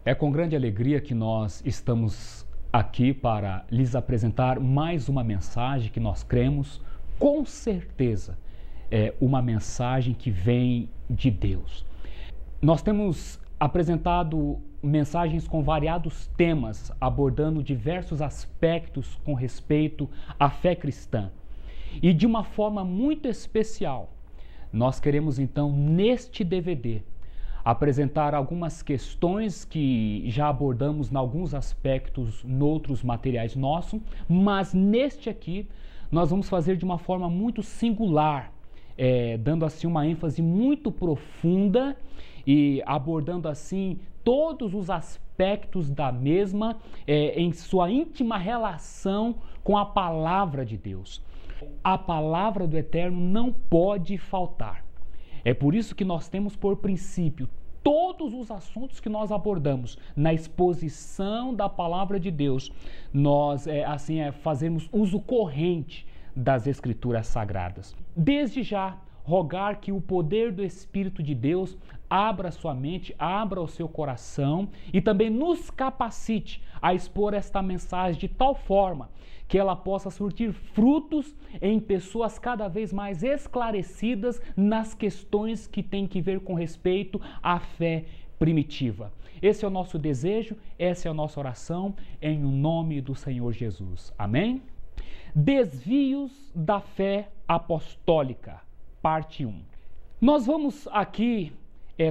É com grande alegria que nós estamos aqui para lhes apresentar mais uma mensagem que nós cremos, com certeza, é uma mensagem que vem de Deus. Nós temos apresentado mensagens com variados temas, abordando diversos aspectos com respeito à fé cristã. E de uma forma muito especial, nós queremos então, neste DVD, apresentar algumas questões que já abordamos em alguns aspectos, noutros materiais nossos, mas neste aqui nós vamos fazer de uma forma muito singular, dando assim uma ênfase muito profunda e abordando assim todos os aspectos da mesma em sua íntima relação com a palavra de Deus. A palavra do Eterno não pode faltar. É por isso que nós temos por princípio todos os assuntos que nós abordamos na exposição da palavra de Deus, nós fazemos uso corrente das Escrituras Sagradas. Desde já, rogar que o poder do Espírito de Deus abra sua mente, abra o seu coração e também nos capacite a expor esta mensagem de tal forma que ela possa surtir frutos em pessoas cada vez mais esclarecidas nas questões que têm que ver com respeito à fé primitiva. Esse é o nosso desejo, essa é a nossa oração, em nome do Senhor Jesus. Amém? Desvios da fé apostólica, parte 1. Nós vamos aqui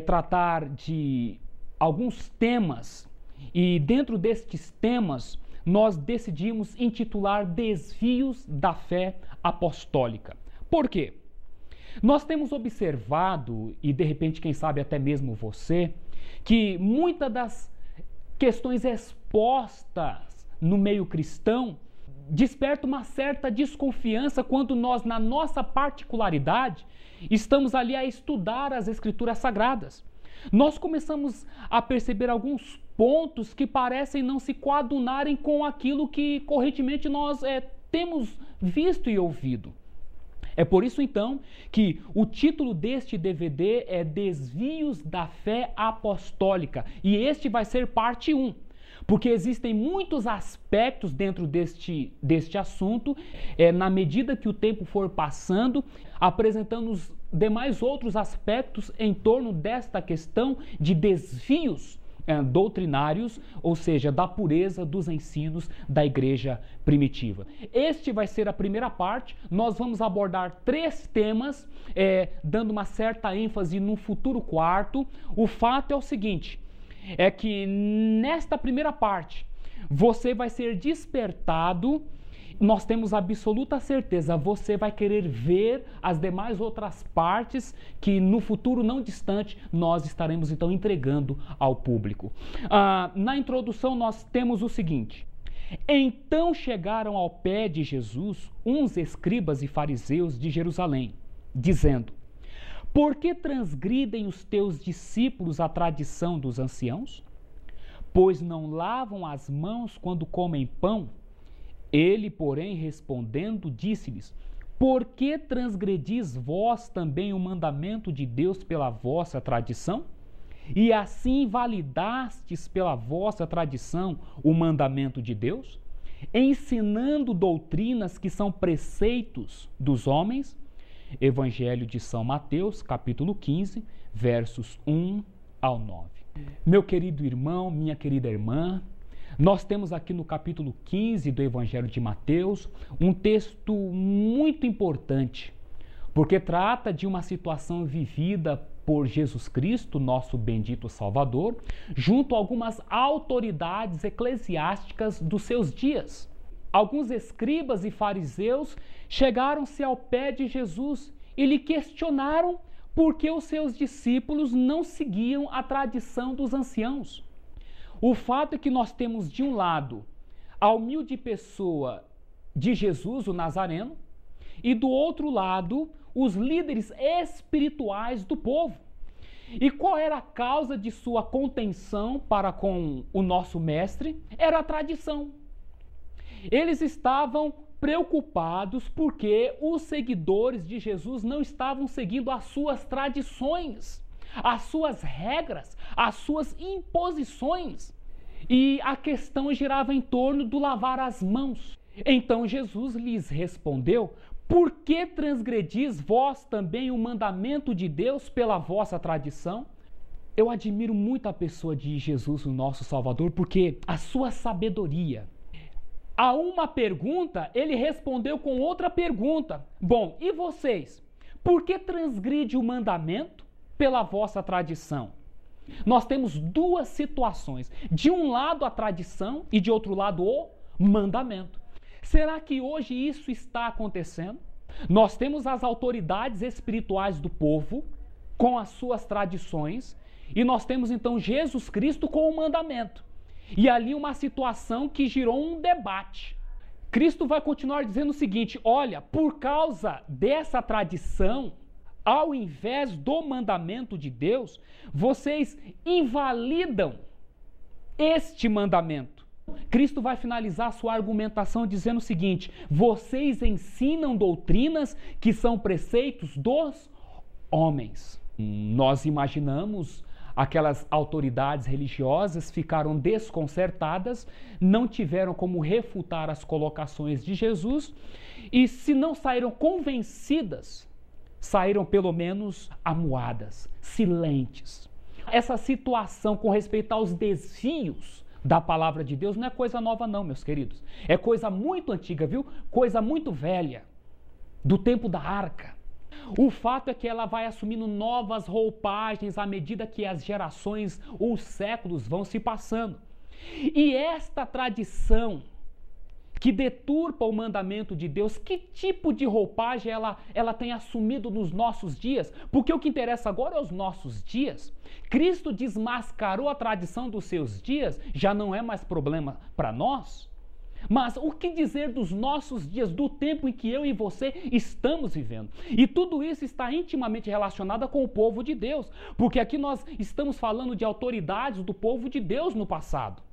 tratar de alguns temas e dentro destes temas nós decidimos intitular Desvios da Fé Apostólica. Por quê? Nós temos observado, e de repente, quem sabe até mesmo você, que muitas das questões expostas no meio cristão despertam uma certa desconfiança quando nós, na nossa particularidade, estamos ali a estudar as Escrituras Sagradas. Nós começamos a perceber alguns pontos que parecem não se coadunarem com aquilo que correntemente nós temos visto e ouvido. É por isso então que o título deste DVD é Desvios da Fé Apostólica e este vai ser parte 1. Porque existem muitos aspectos dentro deste assunto, na medida que o tempo for passando, apresentando os demais outros aspectos em torno desta questão de desvios doutrinários, ou seja, da pureza dos ensinos da igreja primitiva. Este vai ser a primeira parte, nós vamos abordar 3 temas, dando uma certa ênfase no futuro quarto. O fato é o seguinte, é que nesta primeira parte você vai ser despertado, nós temos absoluta certeza, você vai querer ver as demais outras partes que no futuro não distante nós estaremos então entregando ao público. Na introdução nós temos o seguinte: então chegaram ao pé de Jesus uns escribas e fariseus de Jerusalém, dizendo: por que transgridem os teus discípulos a tradição dos anciãos? Pois não lavam as mãos quando comem pão? Ele, porém, respondendo, disse-lhes: por que transgredis vós também o mandamento de Deus pela vossa tradição? E assim invalidastes pela vossa tradição o mandamento de Deus, ensinando doutrinas que são preceitos dos homens? Evangelho de São Mateus, capítulo 15, versos 1 ao 9. Meu querido irmão, minha querida irmã, nós temos aqui no capítulo 15 do Evangelho de Mateus um texto muito importante, porque trata de uma situação vivida por Jesus Cristo, nosso bendito Salvador, junto a algumas autoridades eclesiásticas dos seus dias. Alguns escribas e fariseus chegaram-se ao pé de Jesus e lhe questionaram por que os seus discípulos não seguiam a tradição dos anciãos. O fato é que nós temos de um lado a humilde pessoa de Jesus, o Nazareno, e do outro lado os líderes espirituais do povo. E qual era a causa de sua contenção para com o nosso mestre? Era a tradição. Eles estavam preocupados porque os seguidores de Jesus não estavam seguindo as suas tradições, as suas regras, as suas imposições. E a questão girava em torno do lavar as mãos. Então Jesus lhes respondeu: por que transgredis vós também o mandamento de Deus pela vossa tradição? Eu admiro muito a pessoa de Jesus, o nosso Salvador, porque a sua sabedoria. A uma pergunta, ele respondeu com outra pergunta. Bom, e vocês? Por que transgride o mandamento pela vossa tradição? Nós temos duas situações. De um lado a tradição e de outro lado o mandamento. Será que hoje isso está acontecendo? Nós temos as autoridades espirituais do povo com as suas tradições e nós temos então Jesus Cristo com o mandamento. E ali uma situação que girou um debate. Cristo vai continuar dizendo o seguinte: olha, por causa dessa tradição, ao invés do mandamento de Deus, vocês invalidam este mandamento. Cristo vai finalizar sua argumentação dizendo o seguinte: vocês ensinam doutrinas que são preceitos dos homens. Nós imaginamos aquelas autoridades religiosas ficaram desconcertadas, não tiveram como refutar as colocações de Jesus e, se não saíram convencidas, saíram pelo menos amuadas, silentes. Essa situação com respeito aos desvios da palavra de Deus não é coisa nova não, meus queridos. É coisa muito antiga, viu? Coisa muito velha, do tempo da arca. O fato é que ela vai assumindo novas roupagens à medida que as gerações ou os séculos vão se passando. E esta tradição que deturpa o mandamento de Deus, que tipo de roupagem ela tem assumido nos nossos dias? Porque o que interessa agora é os nossos dias. Cristo desmascarou a tradição dos seus dias, já não é mais problema para nós. Mas o que dizer dos nossos dias, do tempo em que eu e você estamos vivendo? E tudo isso está intimamente relacionado com o povo de Deus, porque aqui nós estamos falando de autoridades do povo de Deus no passado.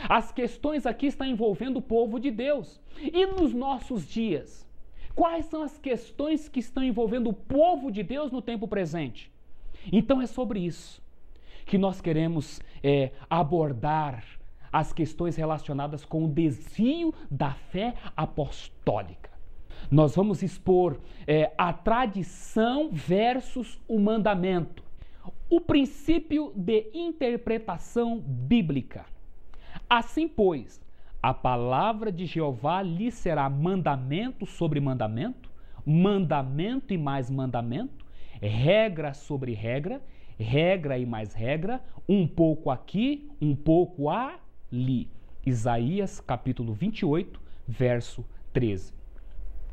As questões aqui estão envolvendo o povo de Deus. E nos nossos dias? Quais são as questões que estão envolvendo o povo de Deus no tempo presente? Então é sobre isso que nós queremos abordar as questões relacionadas com o desvio da fé apostólica. Nós vamos expor a tradição versus o mandamento, o princípio de interpretação bíblica. Assim, pois, a palavra de Jeová lhe será mandamento sobre mandamento, mandamento e mais mandamento, regra sobre regra, regra e mais regra, um pouco aqui, um pouco ali. Isaías capítulo 28, verso 13.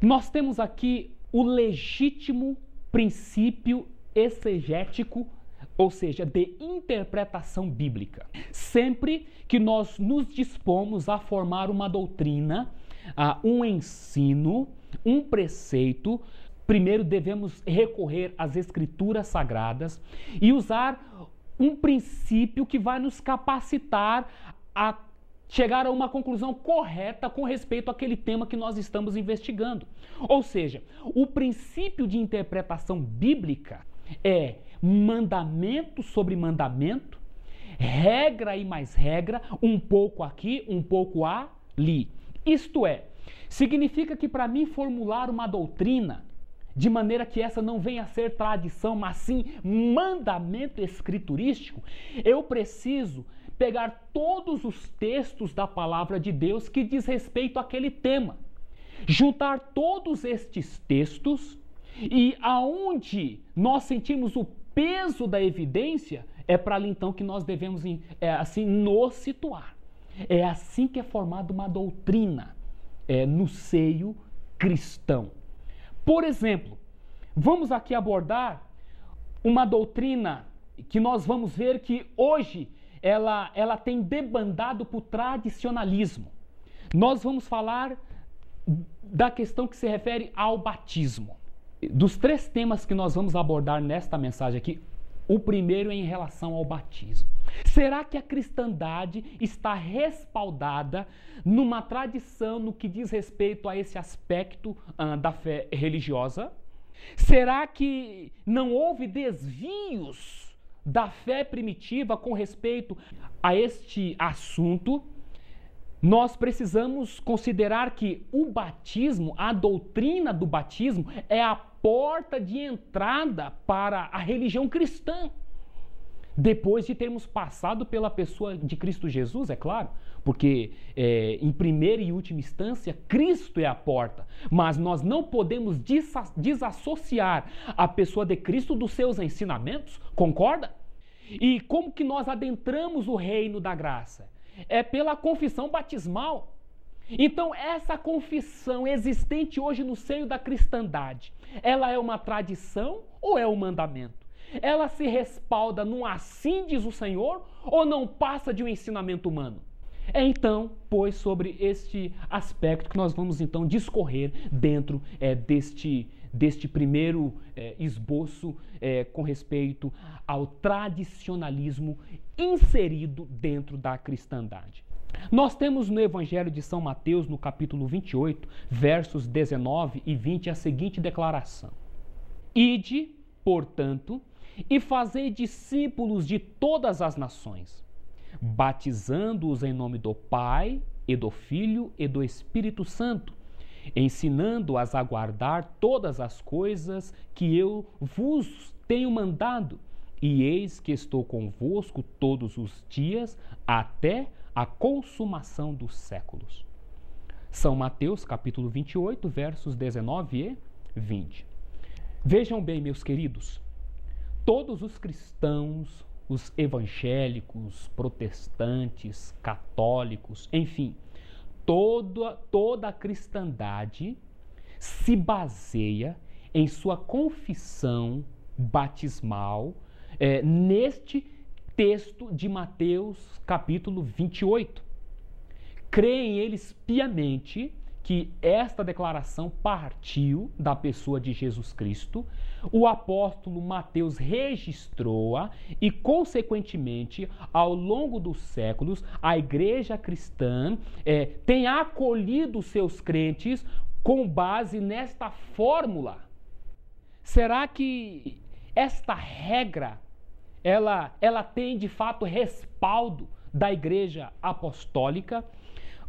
Nós temos aqui o legítimo princípio exegético, ou seja, de interpretação bíblica. Sempre que nós nos dispomos a formar uma doutrina, um ensino, um preceito, primeiro devemos recorrer às Escrituras Sagradas e usar um princípio que vai nos capacitar a chegar a uma conclusão correta com respeito àquele tema que nós estamos investigando. Ou seja, o princípio de interpretação bíblica é mandamento sobre mandamento, regra e mais regra, um pouco aqui, um pouco ali. Isto é, significa que para mim formular uma doutrina de maneira que essa não venha a ser tradição, mas sim mandamento escriturístico, eu preciso pegar todos os textos da palavra de Deus que diz respeito àquele tema, juntar todos estes textos e aonde nós sentimos o peso da evidência, é para ali então que nós devemos assim nos situar. É assim que é formada uma doutrina no seio cristão. Por exemplo, vamos aqui abordar uma doutrina que nós vamos ver que hoje ela tem debandado para o tradicionalismo. Nós vamos falar da questão que se refere ao batismo. Dos 3 temas que nós vamos abordar nesta mensagem aqui, o primeiro é em relação ao batismo. Será que a cristandade está respaldada numa tradição no que diz respeito a esse aspecto da fé religiosa? Será que não houve desvios da fé primitiva com respeito a este assunto, nós precisamos considerar que o batismo, a doutrina do batismo, é a porta de entrada para a religião cristã. Depois de termos passado pela pessoa de Cristo Jesus, é claro, porque em primeira e última instância, Cristo é a porta. Mas nós não podemos desassociar a pessoa de Cristo dos seus ensinamentos, concorda? E como que nós adentramos o reino da graça? É pela confissão batismal. Então, essa confissão existente hoje no seio da cristandade, ela é uma tradição ou é um mandamento? Ela se respalda num assim diz o Senhor ou não passa de um ensinamento humano? É então, pois, sobre este aspecto que nós vamos então discorrer dentro deste primeiro esboço com respeito ao tradicionalismo inserido dentro da cristandade. Nós temos no Evangelho de São Mateus, no capítulo 28, versos 19 e 20, a seguinte declaração: Ide, portanto, e fazei discípulos de todas as nações, batizando-os em nome do Pai, e do Filho, e do Espírito Santo, ensinando-as a guardar todas as coisas que eu vos tenho mandado. E eis que estou convosco todos os dias, até a consumação dos séculos. São Mateus, capítulo 28, versos 19 e 20. Vejam bem, meus queridos, todos os cristãos, os evangélicos, protestantes, católicos, enfim, toda a cristandade se baseia em sua confissão batismal neste texto de Mateus, capítulo 28. Creem eles piamente que esta declaração partiu da pessoa de Jesus Cristo, o apóstolo Mateus registrou-a e, consequentemente, ao longo dos séculos, a igreja cristã tem acolhido seus crentes com base nesta fórmula. Será que esta regra, ela tem de fato respaldo da igreja apostólica?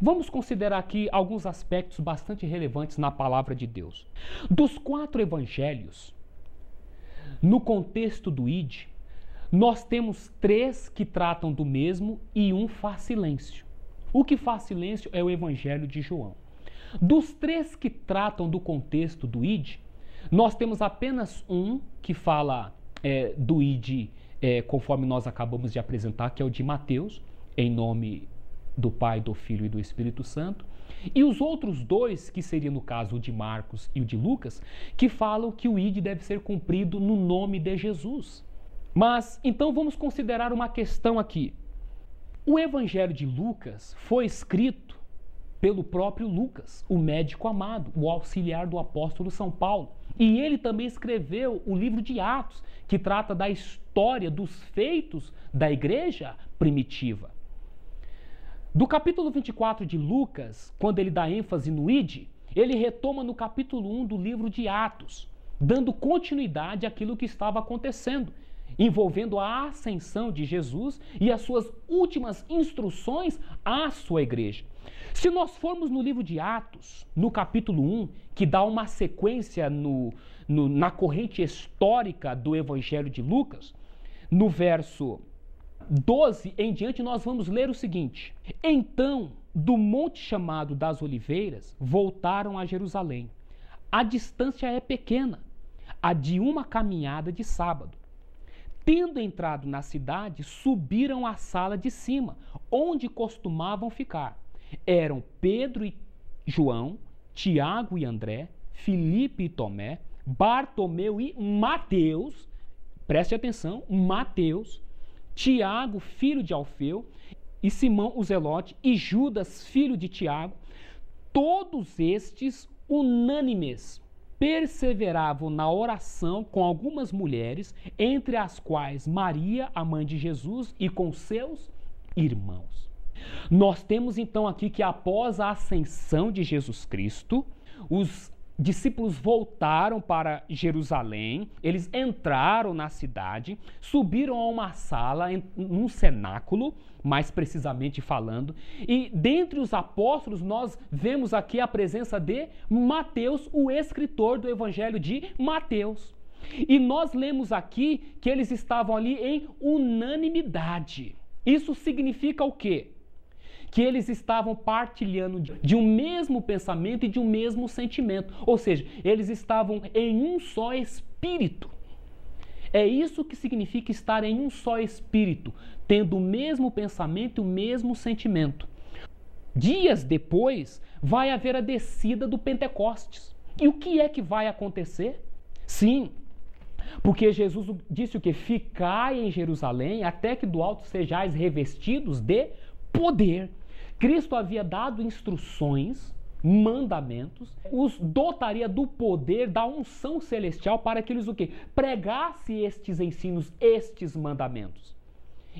Vamos considerar aqui alguns aspectos bastante relevantes na palavra de Deus. Dos 4 evangelhos, no contexto do ID, nós temos 3 que tratam do mesmo e um faz silêncio. O que faz silêncio é o evangelho de João. Dos 3 que tratam do contexto do ID, nós temos apenas um que fala do ID, conforme nós acabamos de apresentar, que é o de Mateus, em nome do Pai, do Filho e do Espírito Santo, e os outros 2, que seria no caso o de Marcos e o de Lucas, que falam que o ID deve ser cumprido no nome de Jesus. Mas, então, vamos considerar uma questão aqui. O Evangelho de Lucas foi escrito pelo próprio Lucas, o médico amado, o auxiliar do apóstolo São Paulo. E ele também escreveu o livro de Atos, que trata da história dos feitos da igreja primitiva. Do capítulo 24 de Lucas, quando ele dá ênfase no ID, ele retoma no capítulo 1 do livro de Atos, dando continuidade àquilo que estava acontecendo, envolvendo a ascensão de Jesus e as suas últimas instruções à sua igreja. Se nós formos no livro de Atos, no capítulo 1, que dá uma sequência na corrente histórica do Evangelho de Lucas, no verso 12 em diante, nós vamos ler o seguinte: Então, do monte chamado das Oliveiras, voltaram a Jerusalém. A distância é pequena, a de uma caminhada de sábado. Tendo entrado na cidade, subiram à sala de cima, onde costumavam ficar. Eram Pedro e João, Tiago e André, Filipe e Tomé, Bartomeu e Mateus, preste atenção, Mateus, Tiago, filho de Alfeu, e Simão o Zelote, e Judas, filho de Tiago. Todos estes, unânimes, perseveravam na oração com algumas mulheres, entre as quais Maria, a mãe de Jesus, e com seus irmãos. Nós temos então aqui que após a ascensão de Jesus Cristo, os discípulos voltaram para Jerusalém, eles entraram na cidade, subiram a uma sala, num cenáculo, mais precisamente falando, e dentre os apóstolos nós vemos aqui a presença de Mateus, o escritor do Evangelho de Mateus. E nós lemos aqui que eles estavam ali em unanimidade. Isso significa o quê? Que eles estavam partilhando de um mesmo pensamento e de um mesmo sentimento. Ou seja, eles estavam em um só espírito. É isso que significa estar em um só espírito, tendo o mesmo pensamento e o mesmo sentimento. Dias depois, vai haver a descida do Pentecostes. E o que é que vai acontecer? Sim, porque Jesus disse o quê? Ficai em Jerusalém até que do alto sejais revestidos de poder. Cristo havia dado instruções, mandamentos, os dotaria do poder, da unção celestial para que eles o quê? Pregassem estes ensinos, estes mandamentos.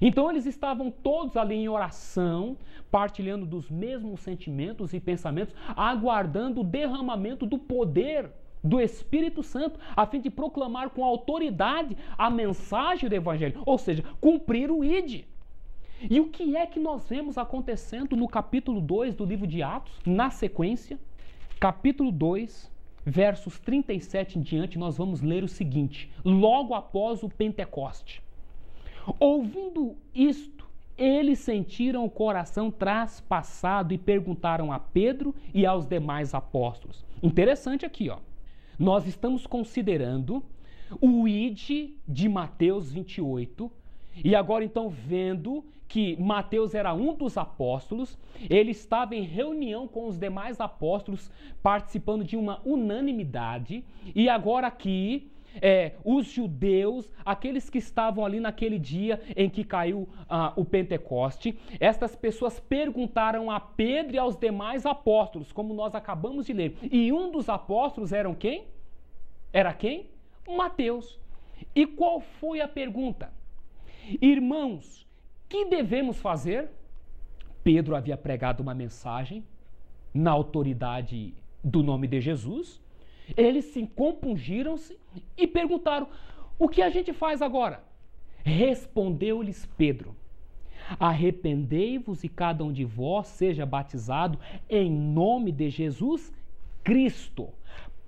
Então eles estavam todos ali em oração, partilhando dos mesmos sentimentos e pensamentos, aguardando o derramamento do poder do Espírito Santo, a fim de proclamar com autoridade a mensagem do Evangelho, ou seja, cumprir o ID. E o que é que nós vemos acontecendo no capítulo 2 do livro de Atos, na sequência? Capítulo 2, versos 37 em diante, nós vamos ler o seguinte, logo após o Pentecoste. Ouvindo isto, eles sentiram o coração traspassado e perguntaram a Pedro e aos demais apóstolos. Interessante aqui, ó. Nós estamos considerando o ID de Mateus 28, e agora então vendo que Mateus era um dos apóstolos, ele estava em reunião com os demais apóstolos, participando de uma unanimidade, e agora aqui os judeus, aqueles que estavam ali naquele dia em que caiu o Pentecoste, estas pessoas perguntaram a Pedro e aos demais apóstolos, como nós acabamos de ler. E um dos apóstolos era quem? Era quem? Mateus. E qual foi a pergunta? Irmãos, que devemos fazer? Pedro havia pregado uma mensagem na autoridade do nome de Jesus. Eles se compungiram-se e perguntaram, o que a gente faz agora? Respondeu-lhes Pedro, arrependei-vos e cada um de vós seja batizado em nome de Jesus Cristo,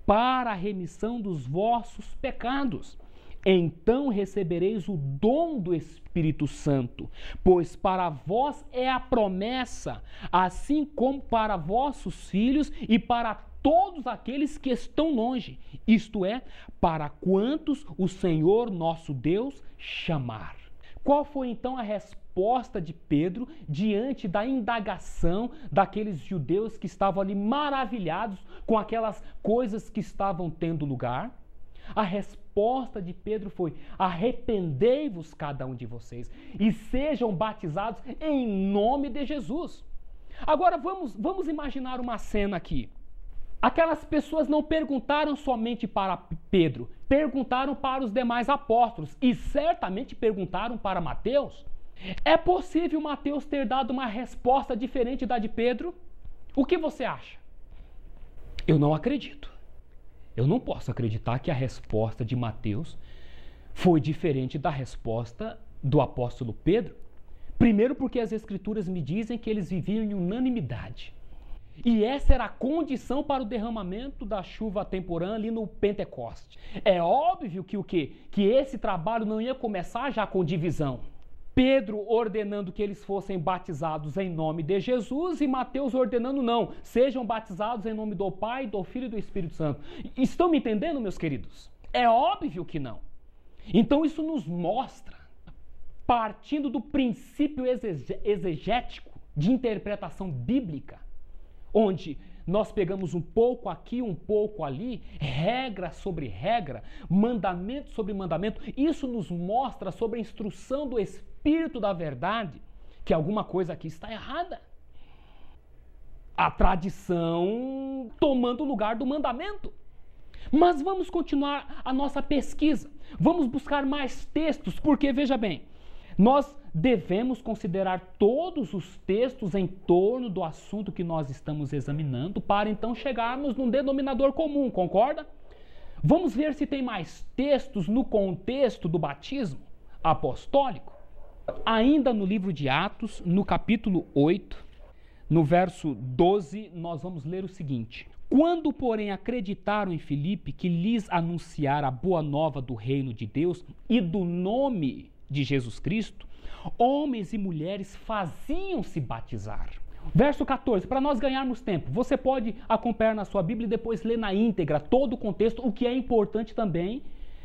para a remissão dos vossos pecados. Então recebereis o dom do Espírito Santo, pois para vós é a promessa, assim como para vossos filhos e para todos aqueles que estão longe, isto é, para quantos o Senhor nosso Deus chamar. Qual foi então a resposta de Pedro diante da indagação daqueles judeus que estavam ali maravilhados com aquelas coisas que estavam tendo lugar? A resposta de Pedro foi, arrependei-vos cada um de vocês e sejam batizados em nome de Jesus. Agora vamos imaginar uma cena aqui. Aquelas pessoas não perguntaram somente para Pedro, perguntaram para os demais apóstolos e certamente perguntaram para Mateus. É possível Mateus ter dado uma resposta diferente da de Pedro? O que você acha? Eu não acredito. Eu não posso acreditar que a resposta de Mateus foi diferente da resposta do apóstolo Pedro. Primeiro porque as Escrituras me dizem que eles viviam em unanimidade. E essa era a condição para o derramamento da chuva temporã ali no Pentecoste. É óbvio que o quê? Que esse trabalho não ia começar já com divisão. Pedro ordenando que eles fossem batizados em nome de Jesus e Mateus ordenando não, sejam batizados em nome do Pai, do Filho e do Espírito Santo. Estão me entendendo, meus queridos? É óbvio que não. Então isso nos mostra, partindo do princípio exegético de interpretação bíblica, onde nós pegamos um pouco aqui, um pouco ali, regra sobre regra, mandamento sobre mandamento. Isso nos mostra sobre a instrução do Espírito da verdade que alguma coisa aqui está errada. A tradição tomando o lugar do mandamento. Mas vamos continuar a nossa pesquisa. Vamos buscar mais textos, porque, veja bem, nós devemos considerar todos os textos em torno do assunto que nós estamos examinando para então chegarmos num denominador comum, concorda? Vamos ver se tem mais textos no contexto do batismo apostólico. Ainda no livro de Atos, no capítulo 8, no verso 12, nós vamos ler o seguinte: quando, porém, acreditaram em Filipe, que lhes anunciara a boa nova do reino de Deus e do nome de Jesus Cristo, homens e mulheres faziam-se batizar. Verso 14, para nós ganharmos tempo, você pode acompanhar na sua Bíblia e depois ler na íntegra todo o contexto, o que é importante também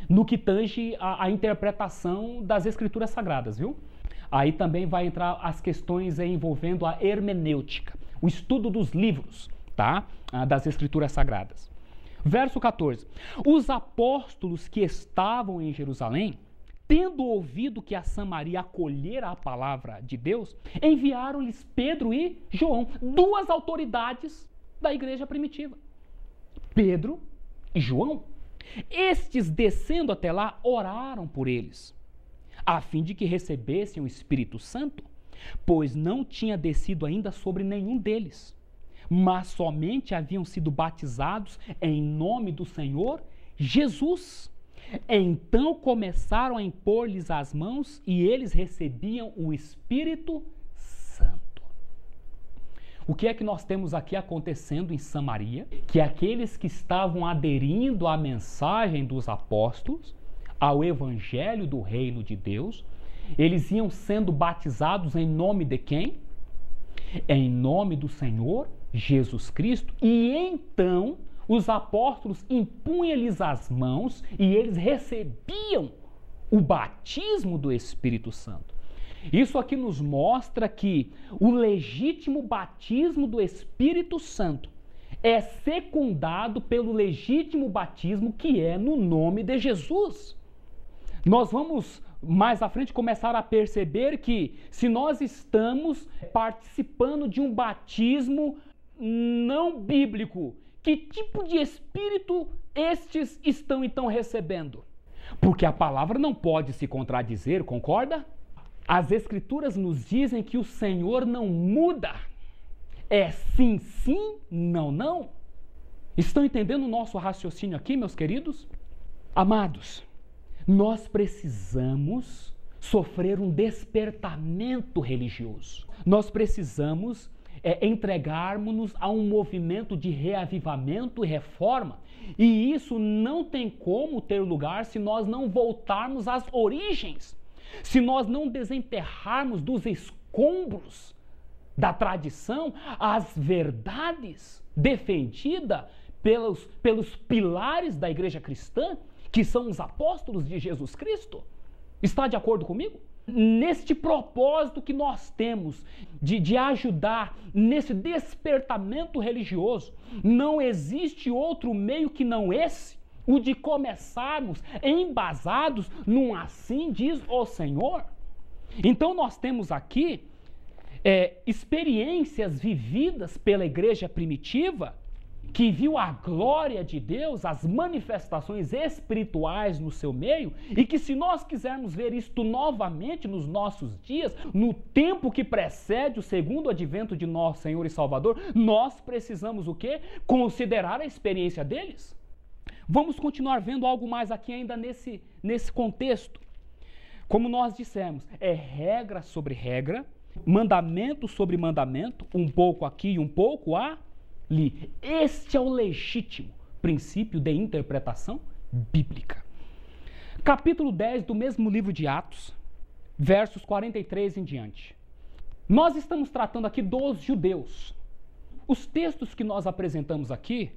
no que tange a interpretação das Escrituras Sagradas, viu? Aí também vai entrar as questões envolvendo a hermenêutica, o estudo dos livros, tá? Das Escrituras Sagradas. Verso 14. Os apóstolos que estavam em Jerusalém, tendo ouvido que a Samaria acolhera a palavra de Deus, enviaram-lhes Pedro e João, duas autoridades da igreja primitiva. Pedro e João. Estes, descendo até lá, oraram por eles, a fim de que recebessem o Espírito Santo, pois não tinha descido ainda sobre nenhum deles, mas somente haviam sido batizados em nome do Senhor Jesus. Então começaram a impor-lhes as mãos e eles recebiam o Espírito Santo. O que é que nós temos aqui acontecendo em Samaria? Que aqueles que estavam aderindo à mensagem dos apóstolos, ao evangelho do reino de Deus, eles iam sendo batizados em nome de quem? Em nome do Senhor Jesus Cristo. E então os apóstolos impunham-lhes as mãos e eles recebiam o batismo do Espírito Santo. Isso aqui nos mostra que o legítimo batismo do Espírito Santo é secundado pelo legítimo batismo que é no nome de Jesus. Nós vamos mais à frente começar a perceber que se nós estamos participando de um batismo não bíblico, que tipo de espírito estes estão então recebendo? Porque a palavra não pode se contradizer, concorda? As Escrituras nos dizem que o Senhor não muda. É sim, sim, não, não. Estão entendendo o nosso raciocínio aqui, meus queridos? Amados, nós precisamos sofrer um despertamento religioso. Nós precisamos entregarmos-nos a um movimento de reavivamento e reforma. E isso não tem como ter lugar se nós não voltarmos às origens. Se nós não desenterrarmos dos escombros da tradição as verdades defendidas pelos pilares da igreja cristã, que são os apóstolos de Jesus Cristo. Está de acordo comigo? Neste propósito que nós temos de ajudar nesse despertamento religioso, não existe outro meio que não esse, o de começarmos embasados num assim diz o Senhor. Então nós temos aqui experiências vividas pela igreja primitiva, que viu a glória de Deus, as manifestações espirituais no seu meio, e que se nós quisermos ver isto novamente nos nossos dias, no tempo que precede o segundo advento de nosso Senhor e Salvador, nós precisamos o quê? Considerar a experiência deles. Vamos continuar vendo algo mais aqui ainda nesse contexto. Como nós dissemos, é regra sobre regra, mandamento sobre mandamento, um pouco aqui e um pouco ali. Este é o legítimo princípio de interpretação bíblica. Capítulo 10 do mesmo livro de Atos, versos 43 em diante. Nós estamos tratando aqui dos judeus. Os textos que nós apresentamos aqui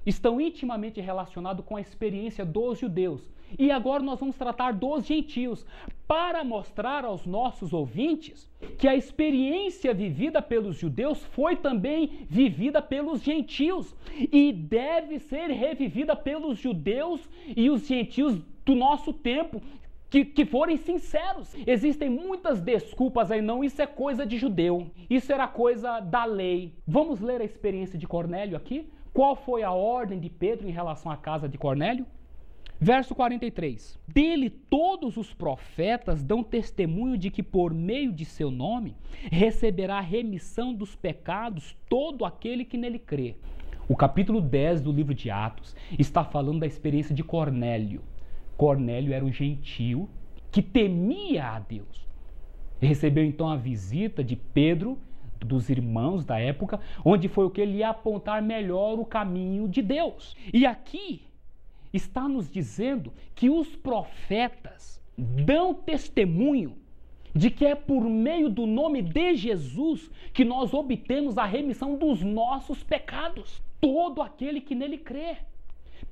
estão intimamente relacionados com a experiência dos judeus. E agora nós vamos tratar dos gentios, para mostrar aos nossos ouvintes que a experiência vivida pelos judeus foi também vivida pelos gentios e deve ser revivida pelos judeus e os gentios do nosso tempo, que forem sinceros. Existem muitas desculpas aí, não, isso é coisa de judeu, isso era coisa da lei. Vamos ler a experiência de Cornélio aqui? Qual foi a ordem de Pedro em relação à casa de Cornélio? Verso 43. Dele todos os profetas dão testemunho de que por meio de seu nome receberá remissão dos pecados todo aquele que nele crê. O capítulo 10 do livro de Atos está falando da experiência de Cornélio. Cornélio era um gentio que temia a Deus. Recebeu então a visita de Pedro, dos irmãos da época, onde foi o que ele ia apontar melhor o caminho de Deus. E aqui está nos dizendo que os profetas dão testemunho de que é por meio do nome de Jesus que nós obtemos a remissão dos nossos pecados. Todo aquele que nele crê.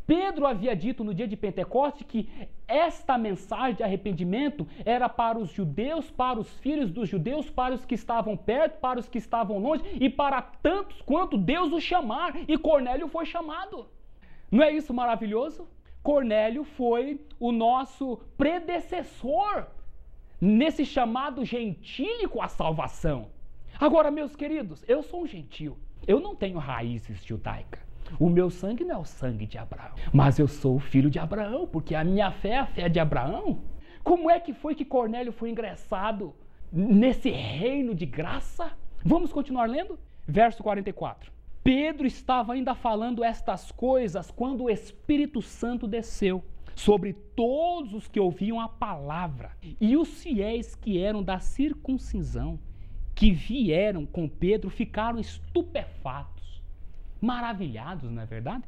Pedro havia dito no dia de Pentecoste que esta mensagem de arrependimento era para os judeus, para os filhos dos judeus, para os que estavam perto, para os que estavam longe e para tantos quanto Deus os chamar. E Cornélio foi chamado. Não é isso maravilhoso? Cornélio foi o nosso predecessor nesse chamado gentílico à salvação. Agora, meus queridos, eu sou um gentio. Eu não tenho raízes judaicas. O meu sangue não é o sangue de Abraão. Mas eu sou o filho de Abraão, porque a minha fé é a fé de Abraão. Como é que foi que Cornélio foi ingressado nesse reino de graça? Vamos continuar lendo? Verso 44. Pedro estava ainda falando estas coisas quando o Espírito Santo desceu sobre todos os que ouviam a palavra. E os fiéis que eram da circuncisão, que vieram com Pedro, ficaram estupefatos, maravilhados, não é verdade?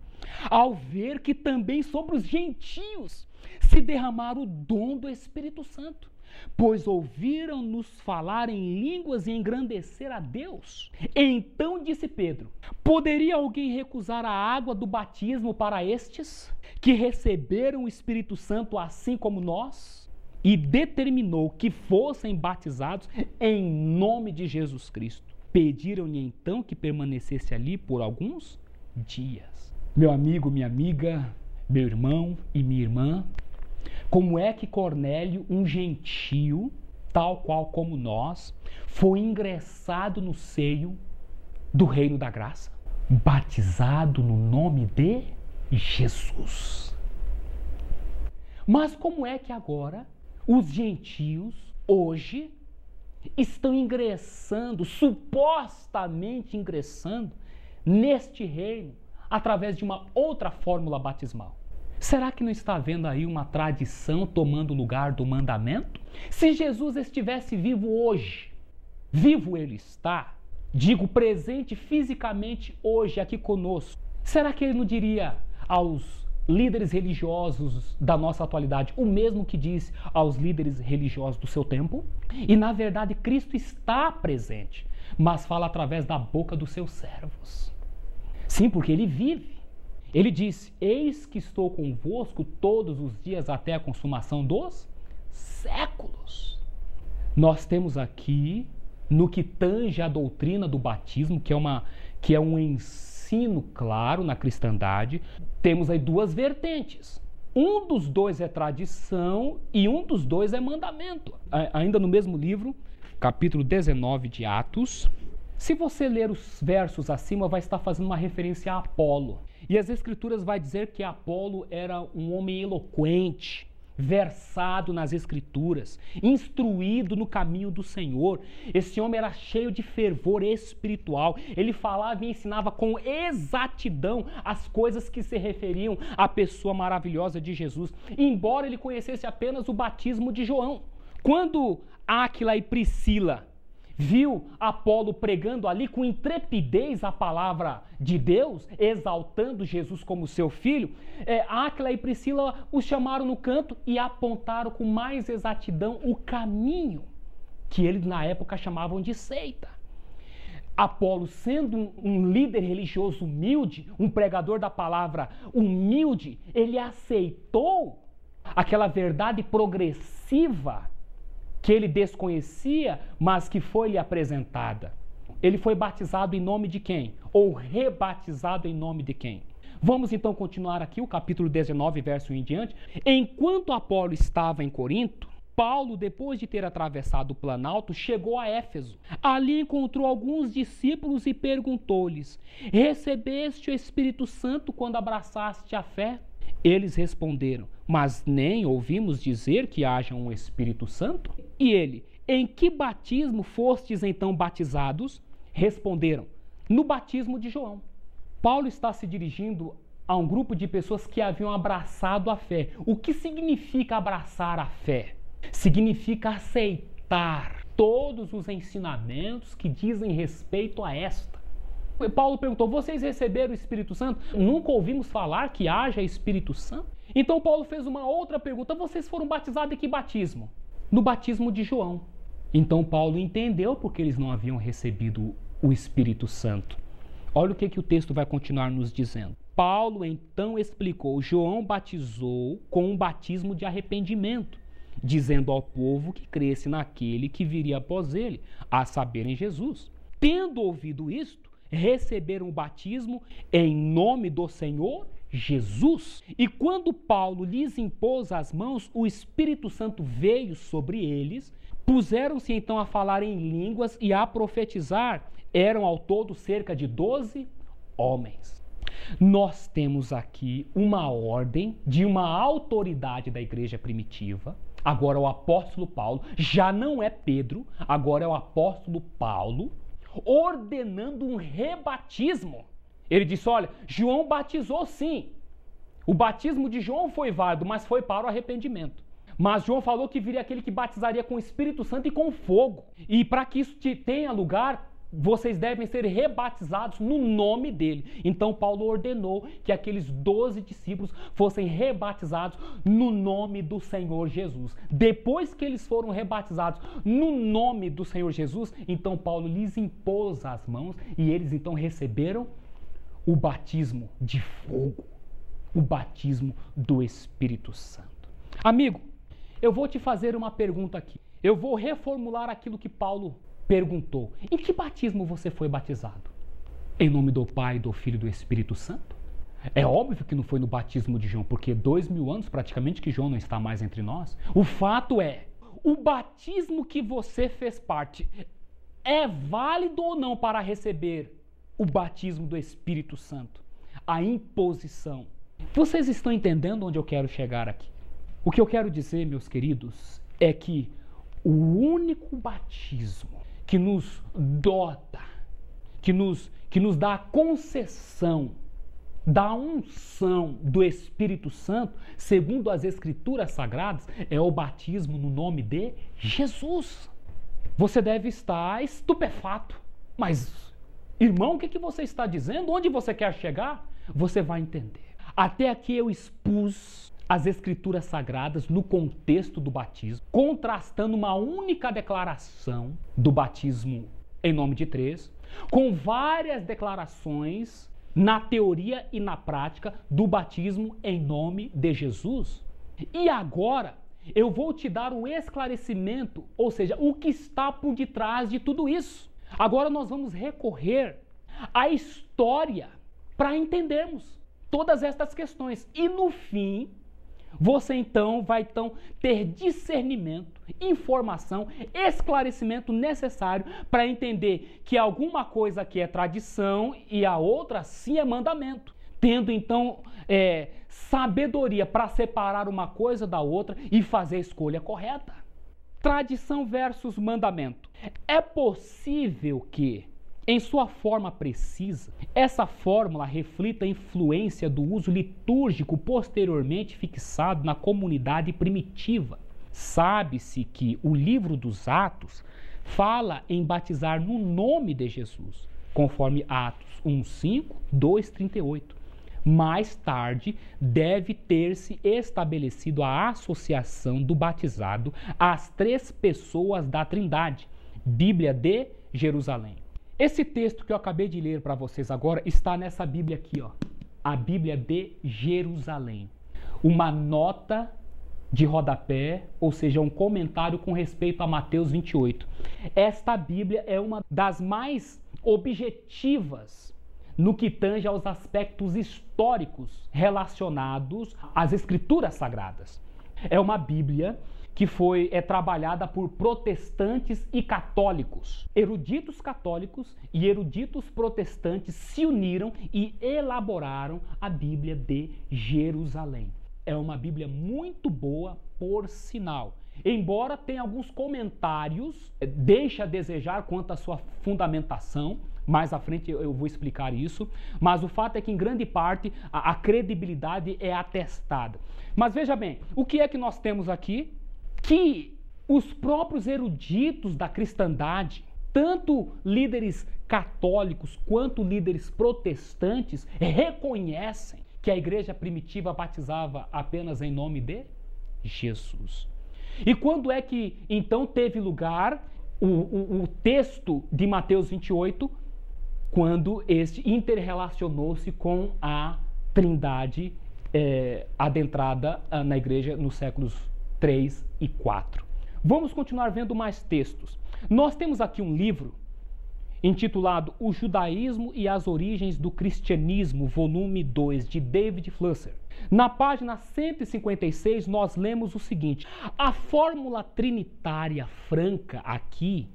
Ao ver que também sobre os gentios se derramara o dom do Espírito Santo, pois ouviram-nos falar em línguas e engrandecer a Deus. Então disse Pedro: poderia alguém recusar a água do batismo para estes, que receberam o Espírito Santo assim como nós? E determinou que fossem batizados em nome de Jesus Cristo. Pediram-lhe então que permanecesse ali por alguns dias. Meu amigo, minha amiga, meu irmão e minha irmã, como é que Cornélio, um gentio, tal qual como nós, foi ingressado no seio do reino da graça? Batizado no nome de Jesus. Mas como é que agora os gentios, hoje, estão ingressando, supostamente ingressando, neste reino, através de uma outra fórmula batismal? Será que não está havendo aí uma tradição tomando o lugar do mandamento? Se Jesus estivesse vivo hoje, vivo ele está, digo presente fisicamente hoje aqui conosco, será que ele não diria aos líderes religiosos da nossa atualidade o mesmo que disse aos líderes religiosos do seu tempo? E na verdade Cristo está presente, mas fala através da boca dos seus servos. Sim, porque ele vive. Ele disse: eis que estou convosco todos os dias até a consumação dos séculos. Nós temos aqui, no que tange a doutrina do batismo, que é um ensino claro na cristandade, temos aí duas vertentes. Um dos dois é tradição e um dos dois é mandamento. Ainda no mesmo livro, capítulo 19 de Atos, se você ler os versos acima, vai estar fazendo uma referência a Apolo. E as Escrituras vai dizer que Apolo era um homem eloquente, versado nas Escrituras, instruído no caminho do Senhor. Esse homem era cheio de fervor espiritual. Ele falava e ensinava com exatidão as coisas que se referiam à pessoa maravilhosa de Jesus, embora ele conhecesse apenas o batismo de João. Quando Áquila e Priscila viu Apolo pregando ali com intrepidez a palavra de Deus, exaltando Jesus como seu filho, Áquila e Priscila os chamaram no canto e apontaram com mais exatidão o caminho que eles na época chamavam de seita. Apolo, sendo um líder religioso humilde, um pregador da palavra humilde, ele aceitou aquela verdade progressiva que ele desconhecia, mas que foi-lhe apresentada. Ele foi batizado em nome de quem? Ou rebatizado em nome de quem? Vamos então continuar aqui o capítulo 19, verso 1 em diante. Enquanto Apolo estava em Corinto, Paulo, depois de ter atravessado o Planalto, chegou a Éfeso. Ali encontrou alguns discípulos e perguntou-lhes: recebeste o Espírito Santo quando abraçaste a fé? Eles responderam: mas nem ouvimos dizer que haja um Espírito Santo? E ele: em que batismo fostes então batizados? Responderam: no batismo de João. Paulo está se dirigindo a um grupo de pessoas que haviam abraçado a fé. O que significa abraçar a fé? Significa aceitar todos os ensinamentos que dizem respeito a esta. Paulo perguntou: vocês receberam o Espírito Santo? Nunca ouvimos falar que haja Espírito Santo? Então Paulo fez uma outra pergunta: vocês foram batizados em que batismo? No batismo de João. Então Paulo entendeu porque eles não haviam recebido o Espírito Santo. Olha o que o texto vai continuar nos dizendo. Paulo então explicou: João batizou com um batismo de arrependimento, dizendo ao povo que cresce naquele que viria após ele, a saber, em Jesus. Tendo ouvido isto, receberam o batismo em nome do Senhor Jesus. E quando Paulo lhes impôs as mãos, o Espírito Santo veio sobre eles, puseram-se então a falar em línguas e a profetizar. Eram ao todo cerca de 12 homens. Nós temos aqui uma ordem de uma autoridade da igreja primitiva. Agora o apóstolo Paulo, já não é Pedro, agora é o apóstolo Paulo, ordenando um rebatismo. Ele disse: olha, João batizou sim. O batismo de João foi válido, mas foi para o arrependimento. Mas João falou que viria aquele que batizaria com o Espírito Santo e com fogo. E para que isso tenha lugar, vocês devem ser rebatizados no nome dele. Então Paulo ordenou que aqueles 12 discípulos fossem rebatizados no nome do Senhor Jesus. Depois que eles foram rebatizados no nome do Senhor Jesus, então Paulo lhes impôs as mãos e eles então receberam o batismo de fogo, o batismo do Espírito Santo. Amigo, eu vou te fazer uma pergunta aqui. Eu vou reformular aquilo que Paulo perguntou: em que batismo você foi batizado? Em nome do Pai, do Filho e do Espírito Santo? É óbvio que não foi no batismo de João, porque 2000 anos praticamente que João não está mais entre nós. O fato é, o batismo que você fez parte é válido ou não para receber o batismo do Espírito Santo? A imposição. Vocês estão entendendo onde eu quero chegar aqui? O que eu quero dizer, meus queridos, é que o único batismo que nos dota, que nos dá a concessão da unção do Espírito Santo, segundo as Escrituras Sagradas, é o batismo no nome de Jesus. Você deve estar estupefato. Mas, irmão, o que você está dizendo? Onde você quer chegar? Você vai entender. Até aqui eu expus as Escrituras Sagradas no contexto do batismo, contrastando uma única declaração do batismo em nome de três, com várias declarações na teoria e na prática do batismo em nome de Jesus. E agora eu vou te dar um esclarecimento, ou seja, o que está por detrás de tudo isso. Agora nós vamos recorrer à história para entendermos todas estas questões. E no fim, você então vai ter discernimento, informação, esclarecimento necessário para entender que alguma coisa aqui é tradição e a outra sim é mandamento. Tendo então sabedoria para separar uma coisa da outra e fazer a escolha correta. Tradição versus mandamento. É possível que, em sua forma precisa, essa fórmula reflita a influência do uso litúrgico posteriormente fixado na comunidade primitiva. Sabe-se que o livro dos Atos fala em batizar no nome de Jesus, conforme Atos 1:5, 2:38. Mais tarde, deve ter-se estabelecido a associação do batizado às três pessoas da Trindade, Bíblia de Jerusalém. Esse texto que eu acabei de ler para vocês agora está nessa Bíblia aqui, ó, a Bíblia de Jerusalém. Uma nota de rodapé, ou seja, um comentário com respeito a Mateus 28. Esta Bíblia é uma das mais objetivas no que tange aos aspectos históricos relacionados às Escrituras Sagradas. É uma Bíblia que é trabalhada por protestantes e católicos. Eruditos católicos e eruditos protestantes se uniram e elaboraram a Bíblia de Jerusalém. É uma Bíblia muito boa, por sinal. Embora tenha alguns comentários, deixa a desejar quanto à sua fundamentação, mais à frente eu vou explicar isso, mas o fato é que em grande parte a credibilidade é atestada. Mas veja bem, o que é que nós temos aqui? Que os próprios eruditos da cristandade, tanto líderes católicos quanto líderes protestantes, reconhecem que a igreja primitiva batizava apenas em nome de Jesus. E quando é que então teve lugar o texto de Mateus 28, quando este interrelacionou-se com a Trindade adentrada na igreja nos séculos 3 e 4. Vamos continuar vendo mais textos. Nós temos aqui um livro intitulado O Judaísmo e as Origens do Cristianismo, volume 2, de David Flusser. Na página 156, nós lemos o seguinte: a fórmula trinitária franca aqui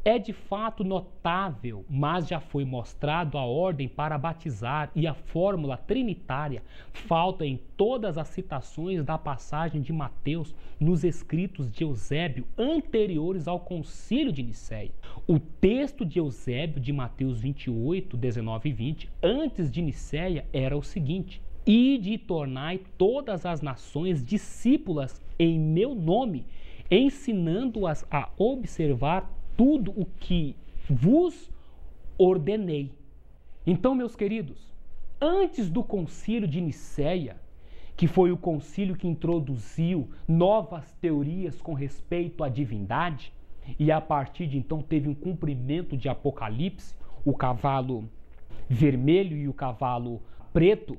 é de fato notável, mas já foi mostrado a ordem para batizar e a fórmula trinitária falta em todas as citações da passagem de Mateus nos escritos de Eusébio anteriores ao concílio de Nicéia. O texto de Eusébio de Mateus 28, 19 e 20, antes de Nicéia, era o seguinte: ide e tornai todas as nações discípulas em meu nome, ensinando-as a observar tudo o que vos ordenei. Então, meus queridos, antes do concílio de Nicéia, que foi o concílio que introduziu novas teorias com respeito à divindade, e a partir de então teve um cumprimento de Apocalipse, o cavalo vermelho e o cavalo preto,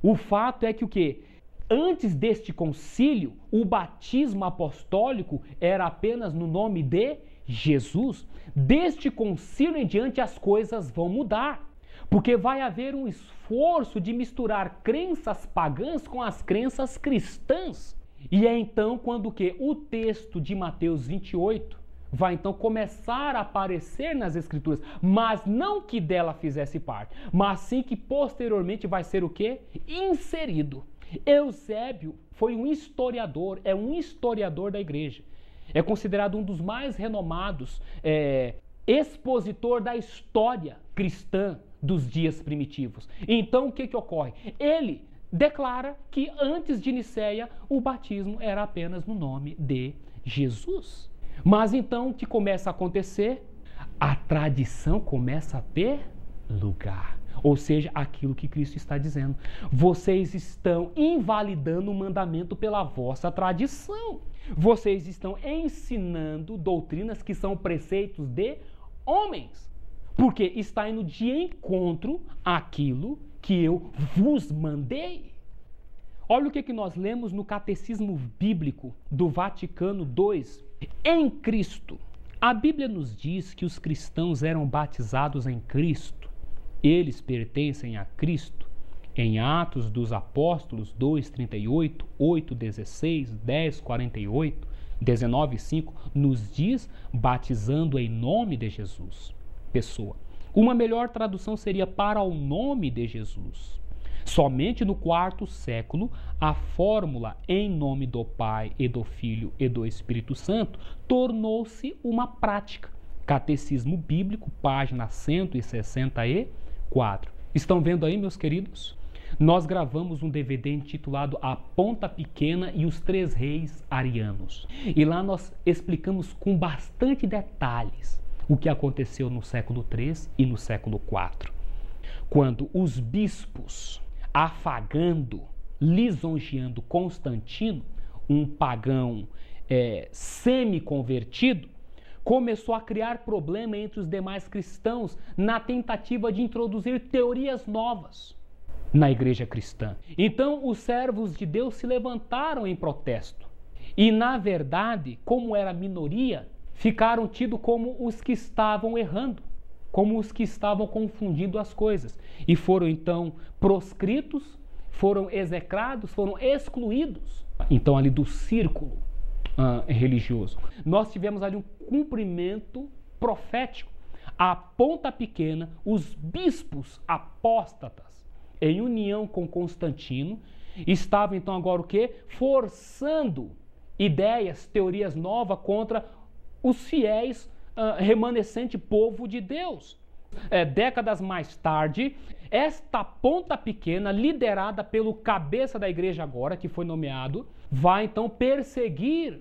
o fato é que o quê? Antes deste concílio, o batismo apostólico era apenas no nome de Jesus. Deste concílio em diante as coisas vão mudar, porque vai haver um esforço de misturar crenças pagãs com as crenças cristãs. E é então quando o texto de Mateus 28 vai então começar a aparecer nas Escrituras, mas não que dela fizesse parte, mas sim que posteriormente vai ser o quê? Inserido. Eusébio foi um historiador, é um historiador da igreja. É considerado um dos mais renomados expositor da história cristã dos dias primitivos. Então, o que ocorre? Ele declara que antes de Nicéia, o batismo era apenas no nome de Jesus. Mas então, o que começa a acontecer? A tradição começa a ter lugar. Ou seja, aquilo que Cristo está dizendo. Vocês estão invalidando o mandamento pela vossa tradição. Vocês estão ensinando doutrinas que são preceitos de homens. Porque está indo de encontro àquilo que eu vos mandei. Olha o que nós lemos no Catecismo Bíblico do Vaticano II. Em Cristo. A Bíblia nos diz que os cristãos eram batizados em Cristo. Eles pertencem a Cristo. Em Atos dos Apóstolos 2:38, 8:16, 10:48, 19:5, nos diz batizando em nome de Jesus. Pessoa. Uma melhor tradução seria para o nome de Jesus. Somente no quarto século, a fórmula em nome do Pai e do Filho e do Espírito Santo tornou-se uma prática. Catecismo Bíblico, página 164. Estão vendo aí, meus queridos? Nós gravamos um DVD intitulado A Ponta Pequena e os Três Reis Arianos. E lá nós explicamos com bastante detalhes o que aconteceu no século III e no século IV. Quando os bispos, afagando, lisonjeando Constantino, um pagão semi-convertido, começou a criar problema entre os demais cristãos na tentativa de introduzir teorias novas na igreja cristã. Então os servos de Deus se levantaram em protesto. E na verdade, como era minoria, ficaram tidos como os que estavam errando, como os que estavam confundindo as coisas. E foram então proscritos, foram execrados, foram excluídos, então ali do círculo religioso. Nós tivemos ali um cumprimento profético. A ponta pequena, os bispos apóstatas, em união com Constantino, estavam então agora o quê? Forçando ideias, teorias novas contra os fiéis remanescente povo de Deus. Décadas mais tarde, esta ponta pequena, liderada pelo cabeça da igreja agora, que foi nomeado, vai então perseguir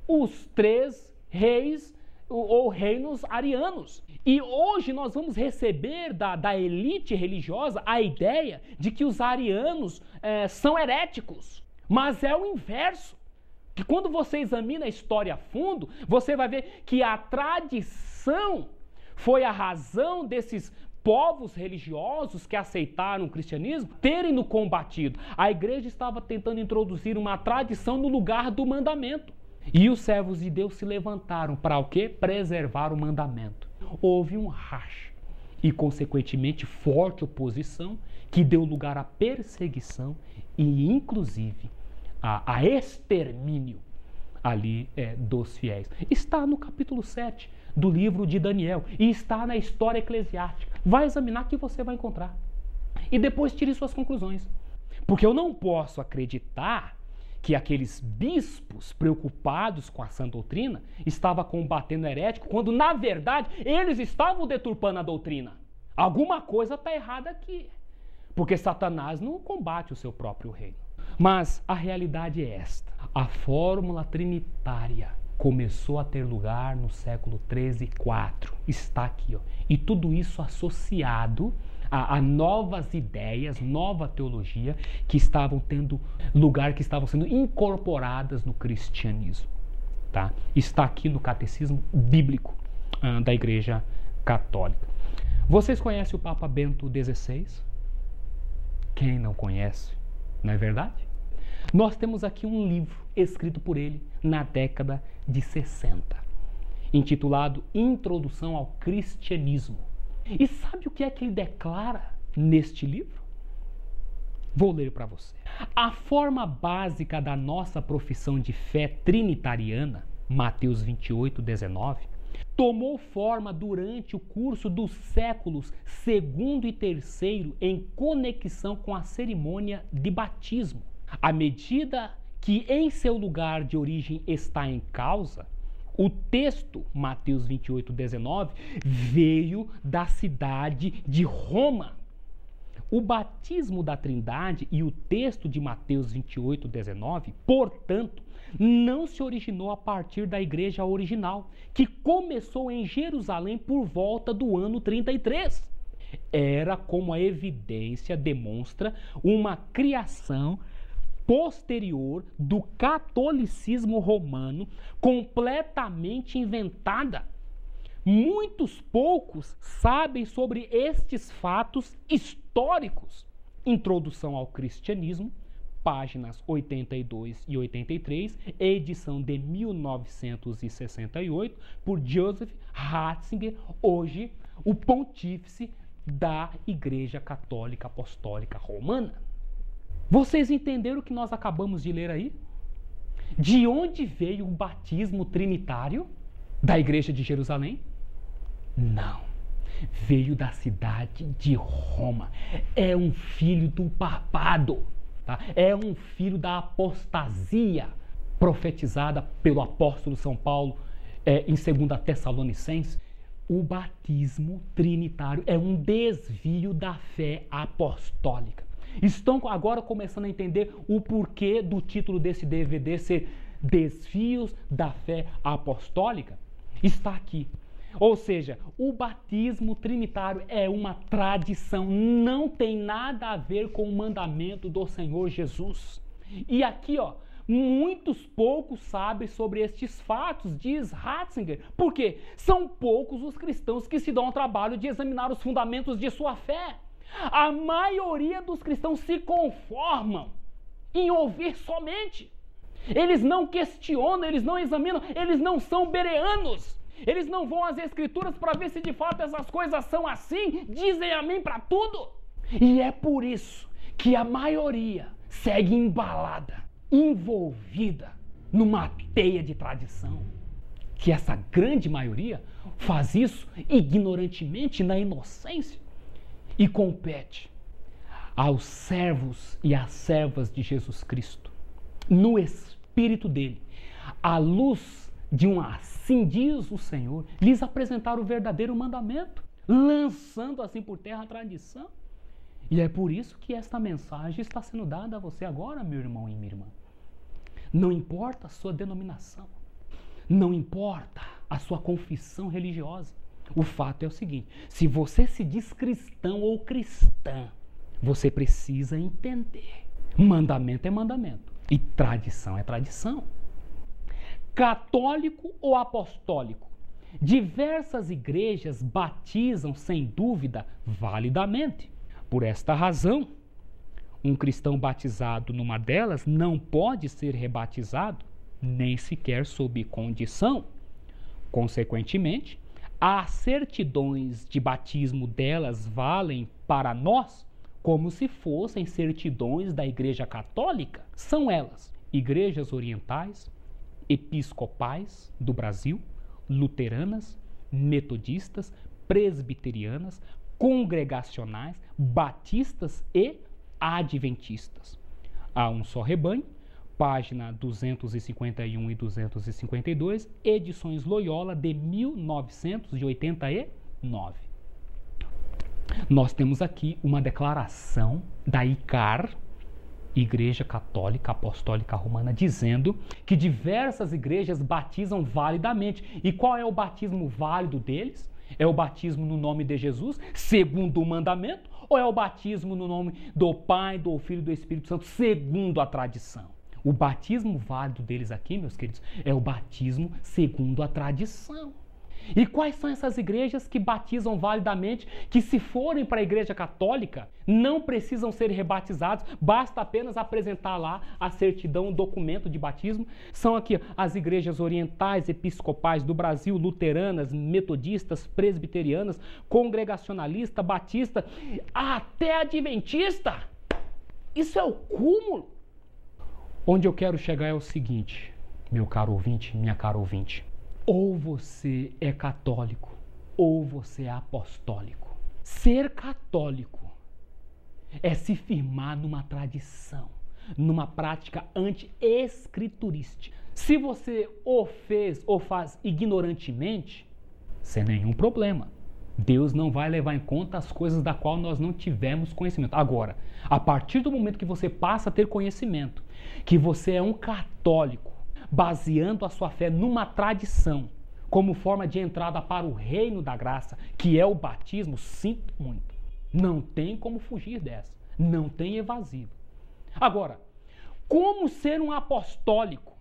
os 3 reis ou reinos arianos. E hoje nós vamos receber da elite religiosa a ideia de que os arianos são heréticos. Mas é o inverso. Que quando você examina a história a fundo, você vai ver que a tradição foi a razão desses povos religiosos que aceitaram o cristianismo terem no combatido. A igreja estava tentando introduzir uma tradição no lugar do mandamento. E os servos de Deus se levantaram para o quê? Preservar o mandamento. Houve um racha e, consequentemente, forte oposição que deu lugar à perseguição e, inclusive, a extermínio ali dos fiéis. Está no capítulo 7 do livro de Daniel e está na história eclesiástica. Vai examinar que você vai encontrar. E depois tire suas conclusões. Porque eu não posso acreditar que aqueles bispos preocupados com a sã doutrina estavam combatendo o herético, quando, na verdade, eles estavam deturpando a doutrina. Alguma coisa está errada aqui. Porque Satanás não combate o seu próprio reino. Mas a realidade é esta. A fórmula trinitária começou a ter lugar no século 13 e 4. Está aqui, ó. E tudo isso associado a novas ideias, nova teologia que estavam tendo lugar, que estavam sendo incorporadas no cristianismo. Tá? Está aqui no Catecismo Bíblico da Igreja Católica. Vocês conhecem o Papa Bento XVI? Quem não conhece, não é verdade? Nós temos aqui um livro escrito por ele na década de 60, intitulado Introdução ao Cristianismo. E sabe o que é que ele declara neste livro? Vou ler para você. A forma básica da nossa profissão de fé trinitariana, Mateus 28, 19, tomou forma durante o curso dos séculos segundo e terceiro em conexão com a cerimônia de batismo. À medida que em seu lugar de origem está em causa, o texto, Mateus 28, 19, veio da cidade de Roma. O batismo da Trindade e o texto de Mateus 28, 19, portanto, não se originou a partir da igreja original, que começou em Jerusalém por volta do ano 33. Era, como a evidência demonstra, uma criação posterior do catolicismo romano, completamente inventada. Muitos poucos sabem sobre estes fatos históricos. Introdução ao Cristianismo, páginas 82 e 83, edição de 1968, por Joseph Ratzinger, hoje o pontífice da Igreja Católica Apostólica Romana. Vocês entenderam o que nós acabamos de ler aí? De onde veio o batismo trinitário da Igreja de Jerusalém? Não. Veio da cidade de Roma. É um filho do papado. Tá? É um filho da apostasia profetizada pelo apóstolo São Paulo em 2 Tessalonicenses. O batismo trinitário é um desvio da fé apostólica. Estão agora começando a entender o porquê do título desse DVD ser Desvios da Fé Apostólica? Está aqui. Ou seja, o batismo trinitário é uma tradição, não tem nada a ver com o mandamento do Senhor Jesus. E aqui, ó, muitos poucos sabem sobre estes fatos, diz Ratzinger. Por quê? São poucos os cristãos que se dão ao trabalho de examinar os fundamentos de sua fé. A maioria dos cristãos se conformam em ouvir somente. Eles não questionam, eles não examinam, eles não são bereanos. Eles não vão às escrituras para ver se de fato essas coisas são assim, dizem amém para tudo. E é por isso que a maioria segue embalada, envolvida numa teia de tradição. Que essa grande maioria faz isso ignorantemente, na inocência, e compete aos servos e às servas de Jesus Cristo, no Espírito dele, à luz de um assim diz o Senhor, lhes apresentar o verdadeiro mandamento, lançando assim por terra a tradição. E é por isso que esta mensagem está sendo dada a você agora, meu irmão e minha irmã. Não importa a sua denominação, não importa a sua confissão religiosa. O fato é o seguinte: se você se diz cristão ou cristã, você precisa entender. Mandamento é mandamento e tradição é tradição. Católico ou apostólico? Diversas igrejas batizam, sem dúvida, validamente. Por esta razão, um cristão batizado numa delas não pode ser rebatizado, nem sequer sob condição. Consequentemente, as certidões de batismo delas valem para nós como se fossem certidões da Igreja Católica. São elas igrejas orientais, episcopais do Brasil, luteranas, metodistas, presbiterianas, congregacionais, batistas e adventistas. Há um só rebanho, página 251 e 252, edições Loyola de 1989. Nós temos aqui uma declaração da ICAR, Igreja Católica Apostólica Romana, dizendo que diversas igrejas batizam validamente. E qual é o batismo válido deles? É o batismo no nome de Jesus, segundo o mandamento, ou é o batismo no nome do Pai, do Filho e do Espírito Santo, segundo a tradição? O batismo válido deles aqui, meus queridos, é o batismo segundo a tradição. E quais são essas igrejas que batizam validamente, que se forem para a Igreja Católica, não precisam ser rebatizados, basta apenas apresentar lá a certidão, o documento de batismo? São aqui as igrejas orientais, episcopais do Brasil, luteranas, metodistas, presbiterianas, congregacionalista, batista, até adventista. Isso é o cúmulo. Onde eu quero chegar é o seguinte, meu caro ouvinte, minha cara ouvinte. Ou você é católico, ou você é apostólico. Ser católico é se firmar numa tradição, numa prática anti-escriturística. Se você o fez ou faz ignorantemente, sem nenhum problema. Deus não vai levar em conta as coisas da qual nós não tivemos conhecimento. Agora, a partir do momento que você passa a ter conhecimento, que você é um católico, baseando a sua fé numa tradição, como forma de entrada para o reino da graça, que é o batismo, sinto muito. Não tem como fugir dessa. Não tem evasivo. Agora, como ser um apostólico,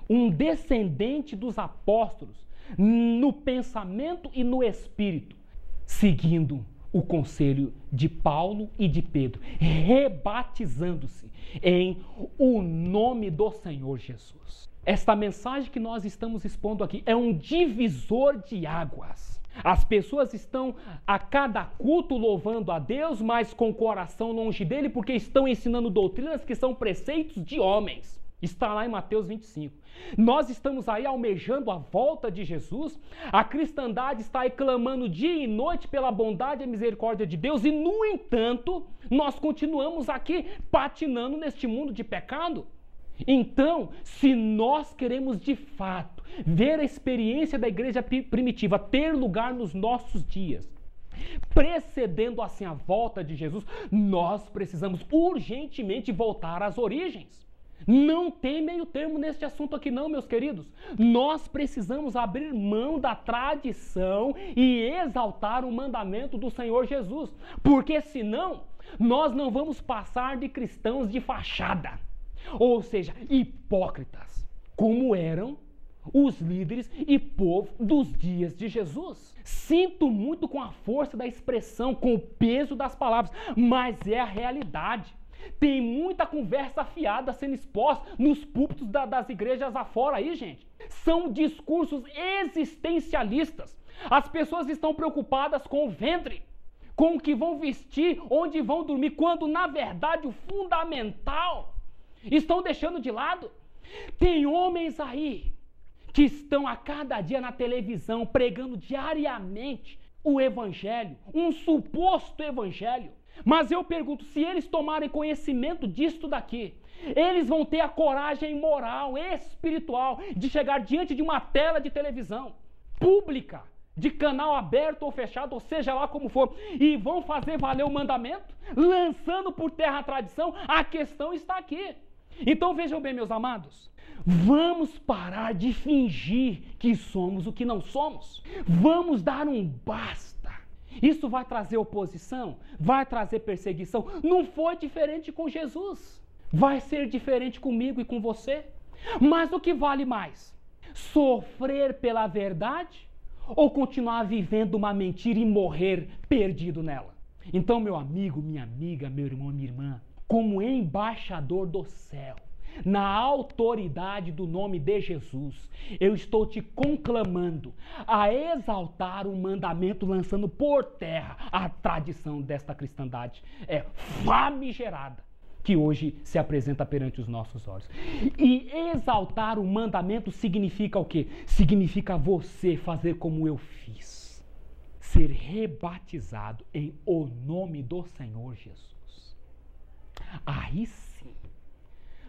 um descendente dos apóstolos, no pensamento e no espírito, seguindo o conselho de Paulo e de Pedro, rebatizando-se em o nome do Senhor Jesus. Esta mensagem que nós estamos expondo aqui é um divisor de águas. As pessoas estão a cada culto louvando a Deus, mas com o coração longe dele, porque estão ensinando doutrinas que são preceitos de homens. Está lá em Mateus 25. Nós estamos aí almejando a volta de Jesus. A cristandade está aí clamando dia e noite pela bondade e misericórdia de Deus. E, no entanto, nós continuamos aqui patinando neste mundo de pecado. Então, se nós queremos de fato ver a experiência da igreja primitiva ter lugar nos nossos dias, precedendo assim a volta de Jesus, nós precisamos urgentemente voltar às origens. Não tem meio termo neste assunto aqui não, meus queridos. Nós precisamos abrir mão da tradição e exaltar o mandamento do Senhor Jesus, porque senão nós não vamos passar de cristãos de fachada, ou seja, hipócritas, como eram os líderes e povo dos dias de Jesus. Sinto muito com a força da expressão, com o peso das palavras, mas é a realidade. Tem muita conversa fiada sendo exposta nos púlpitos das igrejas afora aí, gente. São discursos existencialistas. As pessoas estão preocupadas com o ventre, com o que vão vestir, onde vão dormir, quando na verdade o fundamental estão deixando de lado. Tem homens aí que estão a cada dia na televisão pregando diariamente o evangelho, um suposto evangelho. Mas eu pergunto, se eles tomarem conhecimento disto daqui, eles vão ter a coragem moral, espiritual, de chegar diante de uma tela de televisão pública, de canal aberto ou fechado, ou seja lá como for, e vão fazer valer o mandamento, lançando por terra a tradição? A questão está aqui. Então vejam bem, meus amados, vamos parar de fingir que somos o que não somos. Vamos dar um basta. Isso vai trazer oposição, vai trazer perseguição. Não foi diferente com Jesus. Vai ser diferente comigo e com você. Mas o que vale mais? Sofrer pela verdade ou continuar vivendo uma mentira e morrer perdido nela? Então, meu amigo, minha amiga, meu irmão, minha irmã, como embaixador do céu, na autoridade do nome de Jesus, eu estou te conclamando a exaltar o mandamento, lançando por terra a tradição desta cristandade famigerada que hoje se apresenta perante os nossos olhos. E exaltar o mandamento significa o quê? Significa você fazer como eu fiz, ser rebatizado em o nome do Senhor Jesus. Aí sim,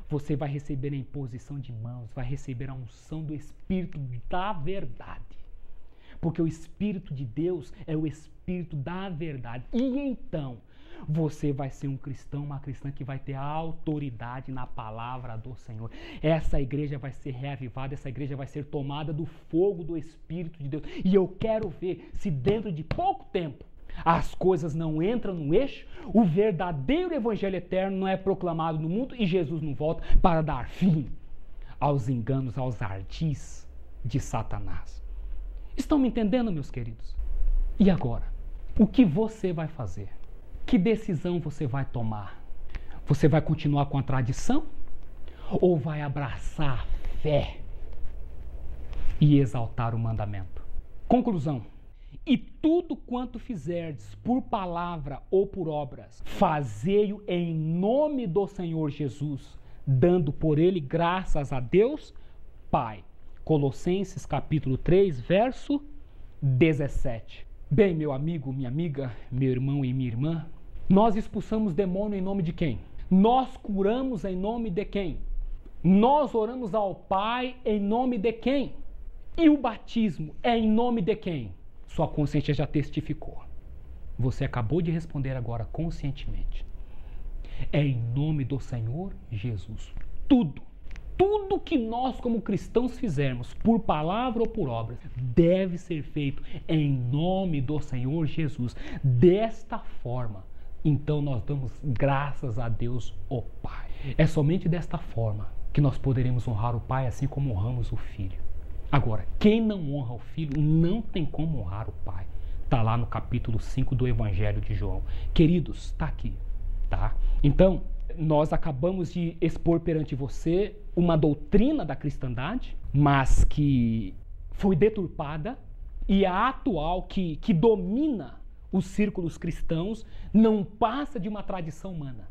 você vai receber a imposição de mãos, vai receber a unção do Espírito da verdade. Porque o Espírito de Deus é o Espírito da verdade. E então, você vai ser um cristão, uma cristã que vai ter autoridade na palavra do Senhor. Essa igreja vai ser reavivada, essa igreja vai ser tomada do fogo do Espírito de Deus. E eu quero ver se dentro de pouco tempo as coisas não entram no eixo, o verdadeiro evangelho eterno não é proclamado no mundo e Jesus não volta para dar fim aos enganos, aos ardis de Satanás. Estão me entendendo, meus queridos? E agora? O que você vai fazer? Que decisão você vai tomar? Você vai continuar com a tradição? Ou vai abraçar a fé e exaltar o mandamento? Conclusão. E tudo quanto fizerdes, por palavra ou por obras, fazei-o em nome do Senhor Jesus, dando por ele graças a Deus, Pai. Colossenses capítulo 3, verso 17. Bem, meu amigo, minha amiga, meu irmão e minha irmã, nós expulsamos demônio em nome de quem? Nós curamos em nome de quem? Nós oramos ao Pai em nome de quem? E o batismo é em nome de quem? Sua consciência já testificou. Você acabou de responder agora conscientemente. É em nome do Senhor Jesus. Tudo que nós como cristãos fizermos, por palavra ou por obras, deve ser feito em nome do Senhor Jesus. Desta forma, então nós damos graças a Deus, o Pai. É somente desta forma que nós poderemos honrar o Pai assim como honramos o Filho. Agora, quem não honra o Filho não tem como honrar o Pai. Está lá no capítulo 5 do Evangelho de João. Queridos, está aqui, tá? Então, nós acabamos de expor perante você uma doutrina da cristandade, mas que foi deturpada, e a atual que domina os círculos cristãos não passa de uma tradição humana,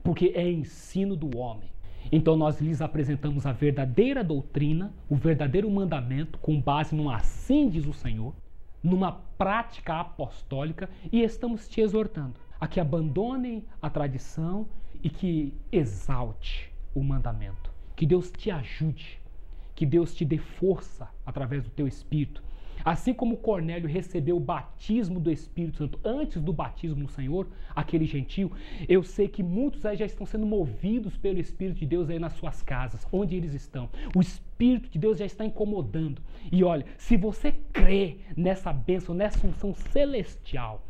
porque é ensino do homem. Então nós lhes apresentamos a verdadeira doutrina, o verdadeiro mandamento, com base num assim diz o Senhor, numa prática apostólica, e estamos te exortando a que abandonem a tradição e que exalte o mandamento. Que Deus te ajude, que Deus te dê força através do teu Espírito. Assim como Cornélio recebeu o batismo do Espírito Santo antes do batismo no Senhor, aquele gentio, eu sei que muitos aí já estão sendo movidos pelo Espírito de Deus aí nas suas casas, onde eles estão. O Espírito de Deus já está incomodando. E olha, se você crê nessa bênção, nessa unção celestial,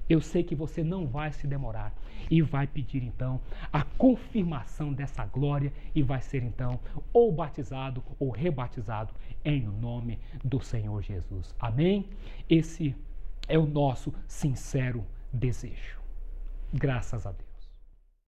eu sei que você não vai se demorar e vai pedir então a confirmação dessa glória e vai ser então ou batizado ou rebatizado em nome do Senhor Jesus. Amém? Esse é o nosso sincero desejo. Graças a Deus.